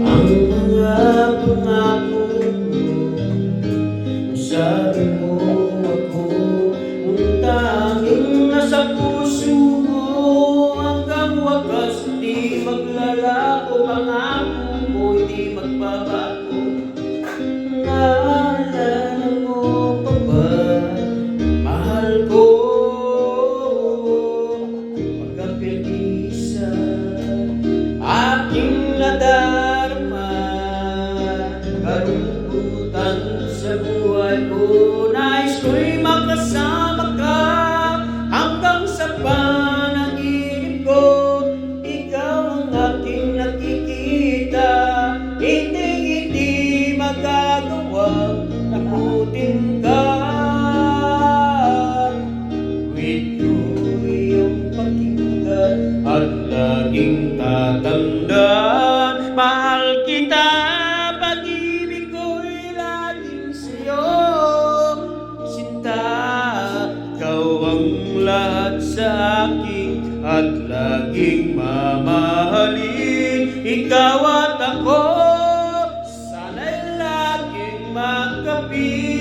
Ang mga pangako mo, sabi mo ako, ang tanging nasa puso mo, hanggang wakas di maglalaho. Pangako mo di magbabago. Naalala mo pa ba, mahal ko, pagkapilisa aking nadarama, kalungkutan sa buhay ko. Nais ko'y makasama ka hanggang sa panaginip ko. Ikaw ang aking nakikita, hindi magagawa nakutin ka. With you iyong pakinggan at laging tatandaan, mahal kita, pag-ibig ko'y laging sa'yo. Sinta, ikaw ang lahat sa akin at laging mamahalin. Ikaw at ako, sana'y laging magkapit.